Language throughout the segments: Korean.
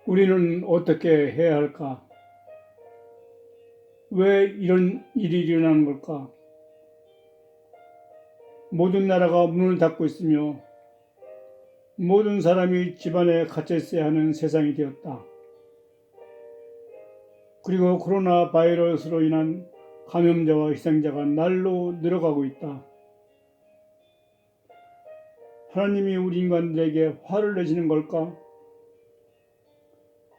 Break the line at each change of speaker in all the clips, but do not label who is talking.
우리는 어떻게 해야 할까? 왜 이런 일이 일어나는 걸까? 모든 나라가 문을 닫고 있으며 모든 사람이 집안에 갇혀 있어야 하는 세상이 되었다. 그리고 코로나 바이러스로 인한 감염자와 희생자가 날로 늘어가고 있다. 하나님이 우리 인간들에게 화를 내시는 걸까?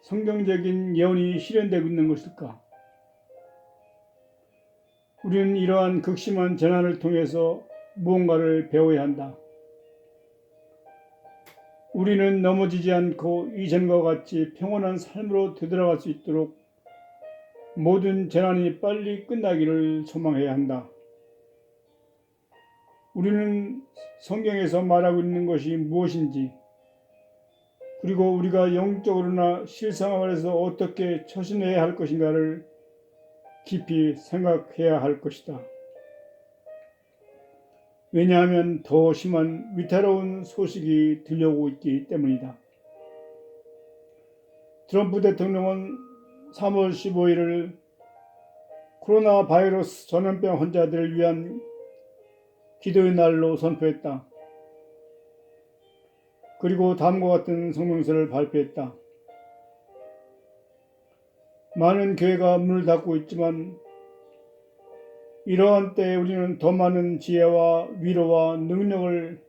성경적인 예언이 실현되고 있는 것일까? 우리는 이러한 극심한 재난을 통해서 무언가를 배워야 한다. 우리는 넘어지지 않고 이전과 같이 평온한 삶으로 되돌아갈 수 있도록 모든 재난이 빨리 끝나기를 소망해야 한다. 우리는 성경에서 말하고 있는 것이 무엇인지, 그리고 우리가 영적으로나 실생활에서 어떻게 처신해야 할 것인가를 깊이 생각해야 할 것이다. 왜냐하면 더 심한 위태로운 소식이 들려오고 있기 때문이다. 트럼프 대통령은 3월 15일을 코로나 바이러스 전염병 환자들을 위한 기도의 날로 선포했다. 그리고 다음과 같은 성명서를 발표했다. 많은 교회가 문을 닫고 있지만 이러한 때에 우리는 더 많은 지혜와 위로와 능력을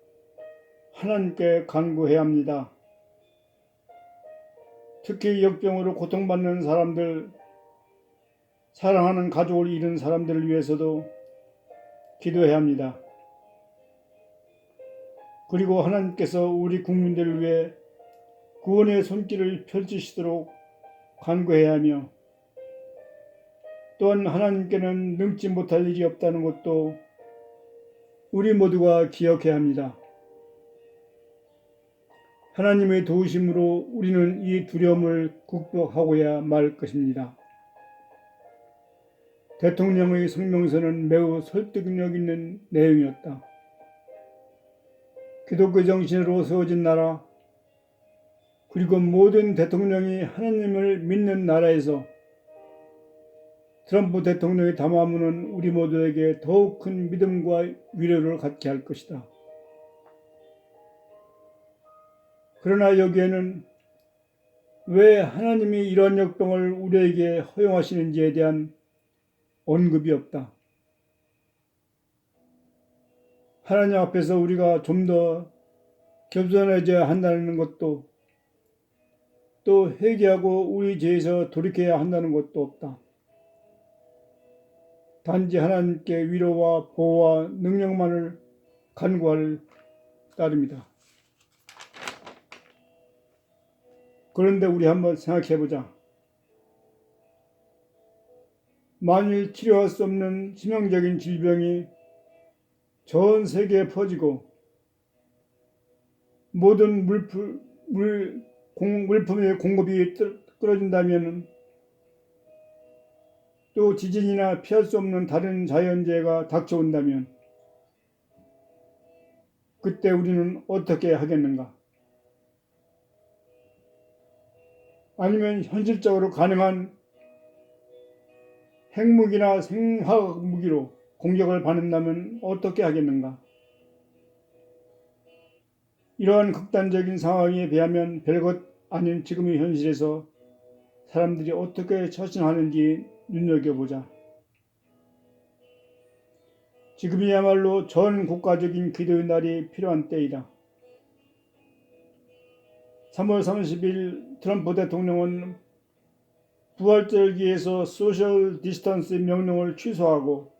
하나님께 간구해야 합니다. 특히 역병으로 고통받는 사람들, 사랑하는 가족을 잃은 사람들을 위해서도 기도해야 합니다. 그리고 하나님께서 우리 국민들을 위해 구원의 손길을 펼치시도록 간구해야 하며, 또한 하나님께는 능치 못할 일이 없다는 것도 우리 모두가 기억해야 합니다. 하나님의 도우심으로 우리는 이 두려움을 극복하고야 말 것입니다. 대통령의 성명서는 매우 설득력 있는 내용이었다. 기독교 정신으로 세워진 나라, 그리고 모든 대통령이 하나님을 믿는 나라에서 트럼프 대통령의 담화문은 우리 모두에게 더욱 큰 믿음과 위로를 갖게 할 것이다. 그러나 여기에는 왜 하나님이 이런 역병을 우리에게 허용하시는지에 대한 언급이 없다. 하나님 앞에서 우리가 좀 더 겸손해져야 한다는 것도, 또 회개하고 우리 죄에서 돌이켜야 한다는 것도 없다. 단지 하나님께 위로와 보호와 능력만을 간구할 따름이다. 그런데 우리 한번 생각해 보자. 만일 치료할 수 없는 치명적인 질병이 전 세계에 퍼지고 모든 물품의 공급이 끊어진다면, 또 지진이나 피할 수 없는 다른 자연재해가 닥쳐온다면 그때 우리는 어떻게 하겠는가? 아니면 현실적으로 가능한 핵무기나 생화학 무기로 공격을 받는다면 어떻게 하겠는가? 이러한 극단적인 상황에 비하면 별것 아닌 지금의 현실에서 사람들이 어떻게 처신하는지 눈여겨보자. 지금이야말로 전 국가적인 기도의 날이 필요한 때이다. 3월 30일 트럼프 대통령은 부활절기에서 소셜 디스턴스 명령을 취소하고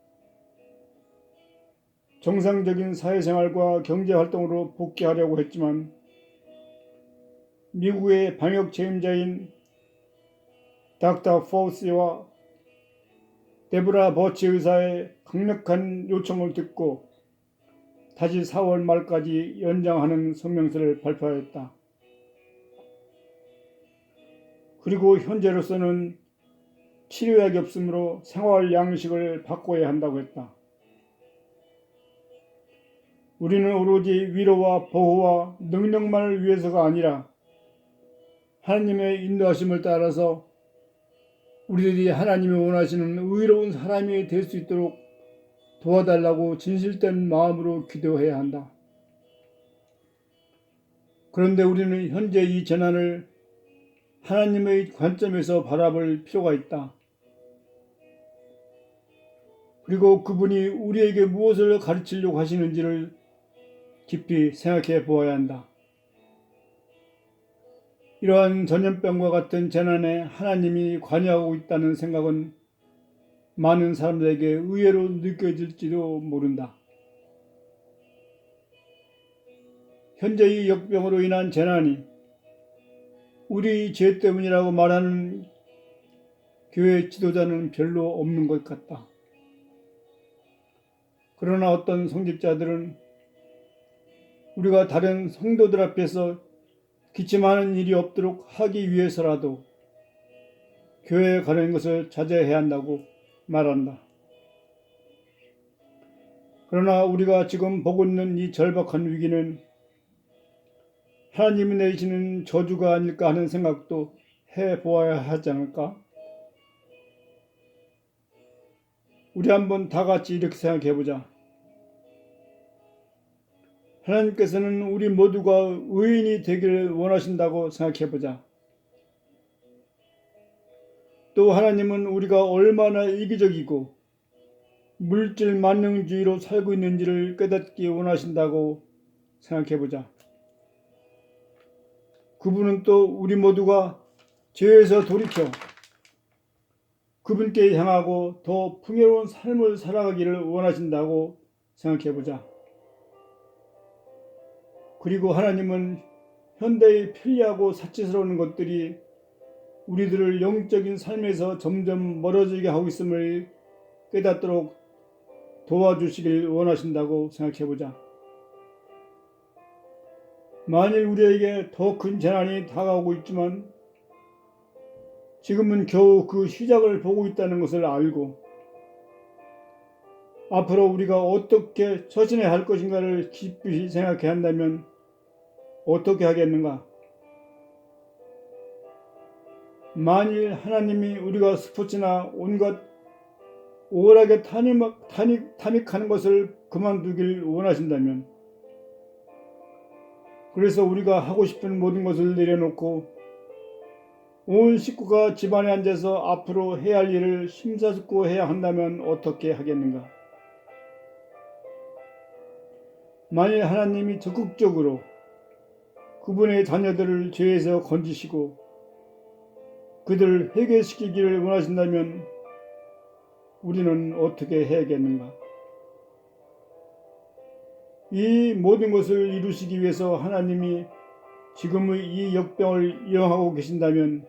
정상적인 사회생활과 경제활동으로 복귀하려고 했지만, 미국의 방역 책임자인 닥터 파우치와 데보라 버치 의사의 강력한 요청을 듣고 다시 4월 말까지 연장하는 성명서를 발표하였다. 그리고 현재로서는 치료약이 없으므로 생활 양식을 바꿔야 한다고 했다. 우리는 오로지 위로와 보호와 능력만을 위해서가 아니라 하나님의 인도하심을 따라서 우리들이 하나님이 원하시는 의로운 사람이 될 수 있도록 도와달라고 진실된 마음으로 기도해야 한다. 그런데 우리는 현재 이 재난을 하나님의 관점에서 바라볼 필요가 있다. 그리고 그분이 우리에게 무엇을 가르치려고 하시는지를 깊이 생각해 보아야 한다. 이러한 전염병과 같은 재난에 하나님이 관여하고 있다는 생각은 많은 사람들에게 의외로 느껴질지도 모른다. 현재 이 역병으로 인한 재난이 우리 죄 때문이라고 말하는 교회 지도자는 별로 없는 것 같다. 그러나 어떤 성직자들은 우리가 다른 성도들 앞에서 기침하는 일이 없도록 하기 위해서라도 교회에 가는 것을 자제해야 한다고 말한다. 그러나 우리가 지금 보고 있는 이 절박한 위기는 하나님이 내리시는 저주가 아닐까 하는 생각도 해보아야 하지 않을까? 우리 한번 다 같이 이렇게 생각해보자. 하나님께서는 우리 모두가 의인이 되기를 원하신다고 생각해보자. 또 하나님은 우리가 얼마나 이기적이고 물질 만능주의로 살고 있는지를 깨닫기 원하신다고 생각해보자. 그분은 또 우리 모두가 죄에서 돌이켜 그분께 향하고 더 풍요로운 삶을 살아가기를 원하신다고 생각해보자. 그리고 하나님은 현대의 편리하고 사치스러운 것들이 우리들을 영적인 삶에서 점점 멀어지게 하고 있음을 깨닫도록 도와주시길 원하신다고 생각해보자. 만일 우리에게 더 큰 재난이 다가오고 있지만 지금은 겨우 그 시작을 보고 있다는 것을 알고 앞으로 우리가 어떻게 처신해야 할 것인가를 깊이 생각해야 한다면 어떻게 하겠는가? 만일 하나님이 우리가 스포츠나 온갖 오락에 탐닉하는 것을 그만두길 원하신다면, 그래서 우리가 하고 싶은 모든 것을 내려놓고 온 식구가 집안에 앉아서 앞으로 해야 할 일을 심사숙고해야 한다면 어떻게 하겠는가? 만일 하나님이 적극적으로 그분의 자녀들을 죄에서 건지시고 그들을 회개시키기를 원하신다면 우리는 어떻게 해야겠는가? 이 모든 것을 이루시기 위해서 하나님이 지금의 이 역병을 이용하고 계신다면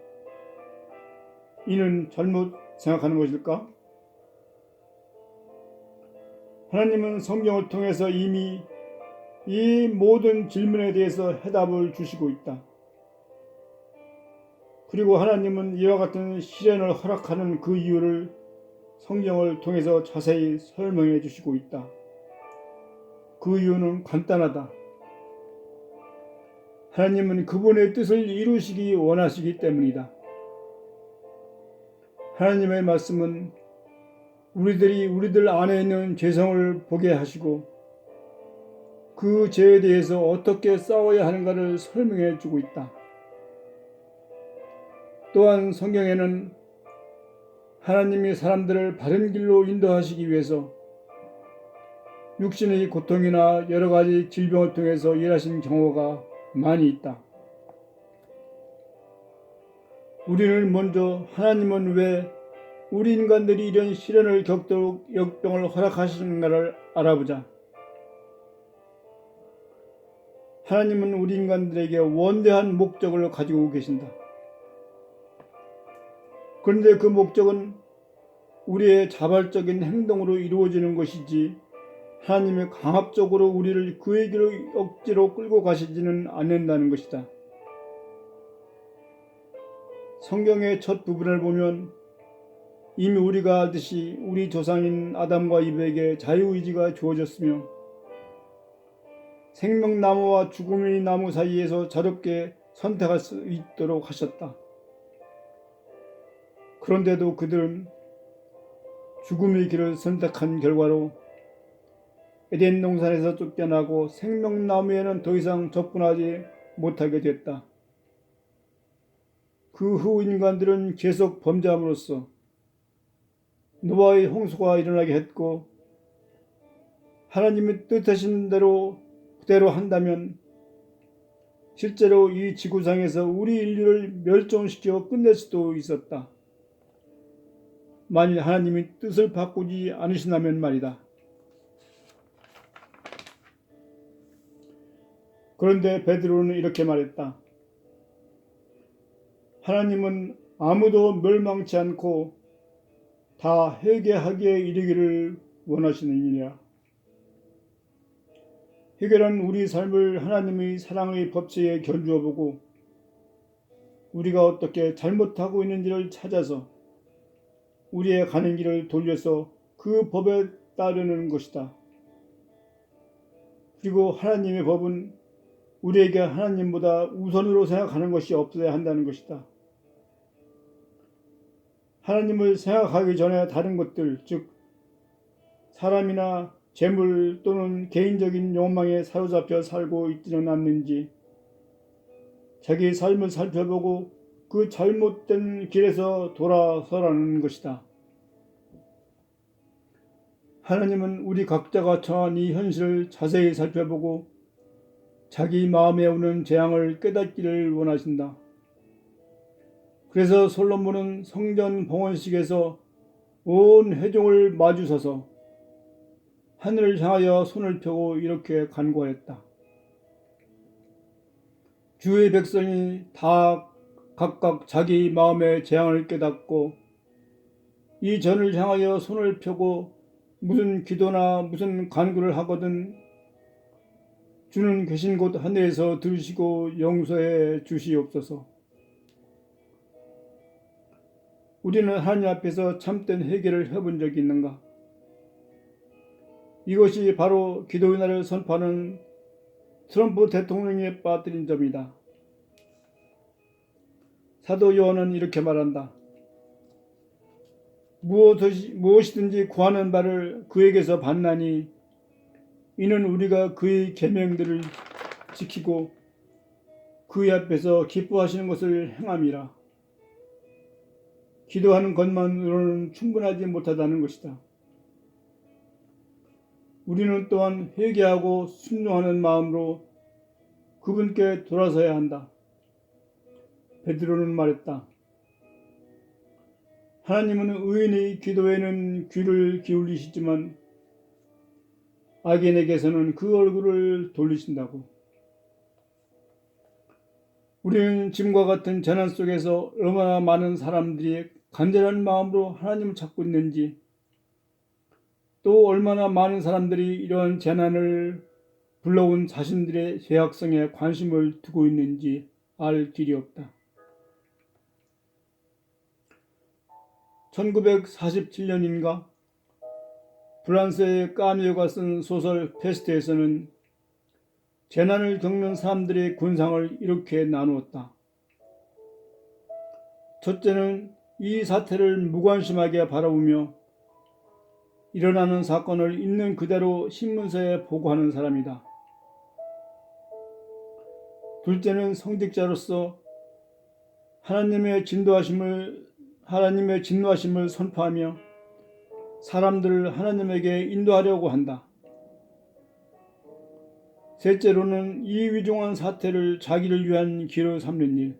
이는 잘못 생각하는 것일까? 하나님은 성경을 통해서 이미 이 모든 질문에 대해서 해답을 주시고 있다. 그리고 하나님은 이와 같은 시련을 허락하는 그 이유를 성경을 통해서 자세히 설명해 주시고 있다. 그 이유는 간단하다. 하나님은 그분의 뜻을 이루시기 원하시기 때문이다. 하나님의 말씀은 우리들이 우리들 안에 있는 죄성을 보게 하시고 그 죄에 대해서 어떻게 싸워야 하는가를 설명해 주고 있다. 또한 성경에는 하나님이 사람들을 바른 길로 인도하시기 위해서 육신의 고통이나 여러 가지 질병을 통해서 일하신 경우가 많이 있다. 우리는 먼저 하나님은 왜 우리 인간들이 이런 시련을 겪도록 역병을 허락하시는가를 알아보자. 하나님은 우리 인간들에게 원대한 목적을 가지고 계신다. 그런데 그 목적은 우리의 자발적인 행동으로 이루어지는 것이지 하나님이 강압적으로 우리를 그의 길로 억지로 끌고 가시지는 않는다는 것이다. 성경의 첫 부분을 보면 이미 우리가 알듯이 우리 조상인 아담과 이브에게 자유의지가 주어졌으며 생명나무와 죽음의 나무 사이에서 자유롭게 선택할 수 있도록 하셨다. 그런데도 그들은 죽음의 길을 선택한 결과로 에덴 동산에서 쫓겨나고 생명나무에는 더 이상 접근하지 못하게 됐다. 그 후 인간들은 계속 범죄함으로써 노아의 홍수가 일어나게 했고, 하나님이 뜻하신 대로 그대로 한다면 실제로 이 지구상에서 우리 인류를 멸종시켜 끝낼 수도 있었다. 만일 하나님이 뜻을 바꾸지 않으신다면 말이다. 그런데 베드로는 이렇게 말했다. 하나님은 아무도 멸망치 않고 다 회개하기에 이르기를 원하시느니라. 회개는 우리 삶을 하나님의 사랑의 법칙에 견주어 보고 우리가 어떻게 잘못하고 있는지를 찾아서 우리의 가는 길을 돌려서 그 법에 따르는 것이다. 그리고 하나님의 법은 우리에게 하나님보다 우선으로 생각하는 것이 없어야 한다는 것이다. 하나님을 생각하기 전에 다른 것들, 즉 사람이나 재물 또는 개인적인 욕망에 사로잡혀 살고 있지는 않는지 자기 삶을 살펴보고 그 잘못된 길에서 돌아서라는 것이다. 하나님은 우리 각자가 처한 이 현실을 자세히 살펴보고 자기 마음에 오는 재앙을 깨닫기를 원하신다. 그래서 솔로몬은 성전 봉헌식에서 온 회중을 마주서서 하늘을 향하여 손을 펴고 이렇게 간구하였다. 주의 백성이 다 각각 자기 마음의 재앙을 깨닫고 이 전을 향하여 손을 펴고 무슨 기도나 무슨 간구를 하거든 주는 계신 곳 하늘에서 들으시고 용서해 주시옵소서. 우리는 하나님 앞에서 참된 회개를 해본 적이 있는가? 이것이 바로 기도의 날을 선포하는 트럼프 대통령에 빠뜨린 점이다. 사도 요한은 이렇게 말한다. 무엇이든지 구하는 바를 그에게서 받나니 이는 우리가 그의 계명들을 지키고 그의 앞에서 기뻐하시는 것을 행함이라. 기도하는 것만으로는 충분하지 못하다는 것이다. 우리는 또한 회개하고 순종하는 마음으로 그분께 돌아서야 한다. 베드로는 말했다. 하나님은 의인의 기도에는 귀를 기울이시지만 악인에게서는 그 얼굴을 돌리신다고. 우리는 지금과 같은 재난 속에서 얼마나 많은 사람들이 간절한 마음으로 하나님을 찾고 있는지, 또 얼마나 많은 사람들이 이러한 재난을 불러온 자신들의 죄악성에 관심을 두고 있는지 알 길이 없다. 1947년인가 프랑스의 까뮈가 쓴 소설 페스트에서는 재난을 겪는 사람들의 군상을 이렇게 나누었다. 첫째는 이 사태를 무관심하게 바라보며 일어나는 사건을 있는 그대로 신문사에 보고하는 사람이다. 둘째는 성직자로서 하나님의 진노하심을 선포하며 사람들을 하나님에게 인도하려고 한다. 셋째로는 이 위중한 사태를 자기를 위한 기로 삼는 일,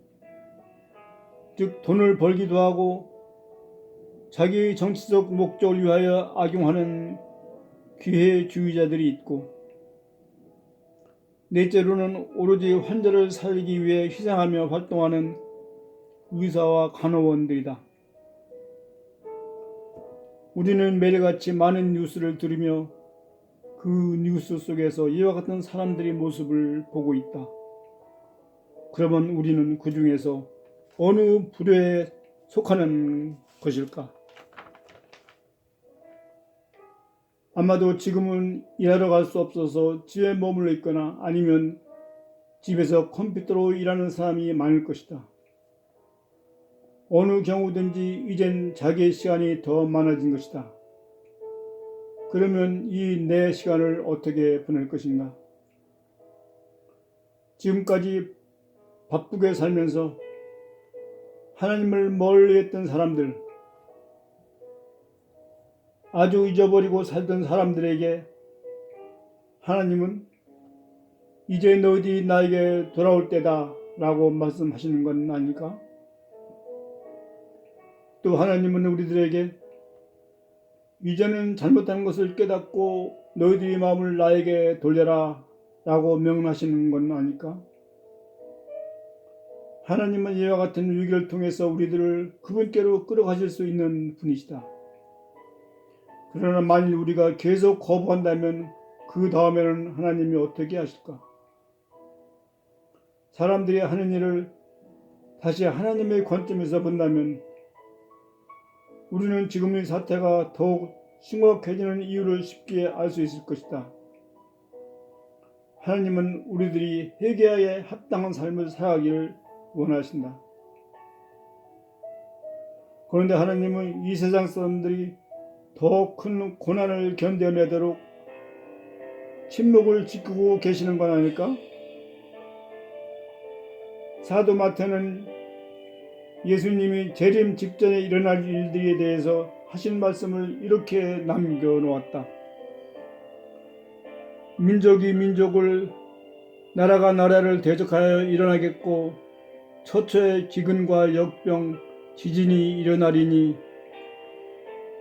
즉 돈을 벌기도 하고 자기의 정치적 목적을 위하여 악용하는 기회주의자들이 있고, 넷째로는 오로지 환자를 살리기 위해 희생하며 활동하는 의사와 간호원들이다. 우리는 매일같이 많은 뉴스를 들으며 그 뉴스 속에서 이와 같은 사람들의 모습을 보고 있다. 그러면 우리는 그 중에서 어느 부류에 속하는 것일까? 아마도 지금은 일하러 갈 수 없어서 집에 머물러 있거나 아니면 집에서 컴퓨터로 일하는 사람이 많을 것이다. 어느 경우든지 이젠 자기의 시간이 더 많아진 것이다. 그러면 이 내 시간을 어떻게 보낼 것인가? 지금까지 바쁘게 살면서 하나님을 멀리했던 사람들, 아주 잊어버리고 살던 사람들에게 하나님은 이제 너희들이 나에게 돌아올 때다 라고 말씀하시는 건 아닐까? 또 하나님은 우리들에게 이제는 잘못한 것을 깨닫고 너희들이 마음을 나에게 돌려라 라고 명령하시는 건 아닐까? 하나님은 이와 같은 위기를 통해서 우리들을 그분께로 끌어가실 수 있는 분이시다. 그러나 만일 우리가 계속 거부한다면 그 다음에는 하나님이 어떻게 하실까? 사람들이 하는 일을 다시 하나님의 관점에서 본다면 우리는 지금의 사태가 더욱 심각해지는 이유를 쉽게 알 수 있을 것이다. 하나님은 우리들이 회개하에 합당한 삶을 살아가기를 원하신다. 그런데 하나님은 이 세상 사람들이 더 큰 고난을 견뎌내도록 침묵을 지키고 계시는 건 아닐까? 사도 마태는 예수님이 재림 직전에 일어날 일들에 대해서 하신 말씀을 이렇게 남겨놓았다. 민족이 민족을, 나라가 나라를 대적하여 일어나겠고 처처의 기근과 역병, 지진이 일어나리니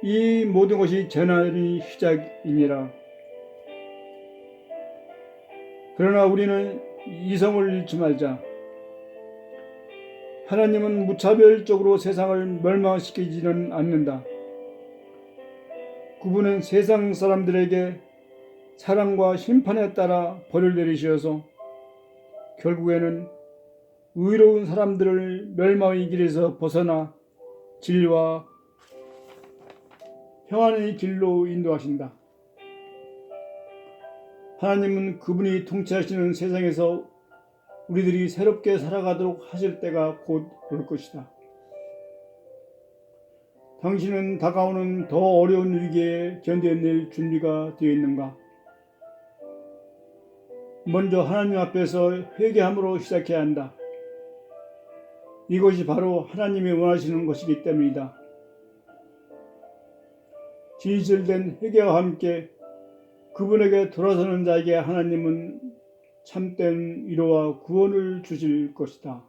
이 모든 것이 재난의 시작이니라. 그러나 우리는 이성을 잃지 말자. 하나님은 무차별적으로 세상을 멸망시키지는 않는다. 그분은 세상 사람들에게 사랑과 심판에 따라 벌을 내리셔서 결국에는 의로운 사람들을 멸망의 길에서 벗어나 진리와 평안의 길로 인도하신다. 하나님은 그분이 통치하시는 세상에서 우리들이 새롭게 살아가도록 하실 때가 곧 올 것이다. 당신은 다가오는 더 어려운 위기에 견뎌낼 준비가 되어 있는가? 먼저 하나님 앞에서 회개함으로 시작해야 한다. 이것이 바로 하나님이 원하시는 것이기 때문이다. 진실된 회개와 함께 그분에게 돌아서는 자에게 하나님은 참된 위로와 구원을 주실 것이다.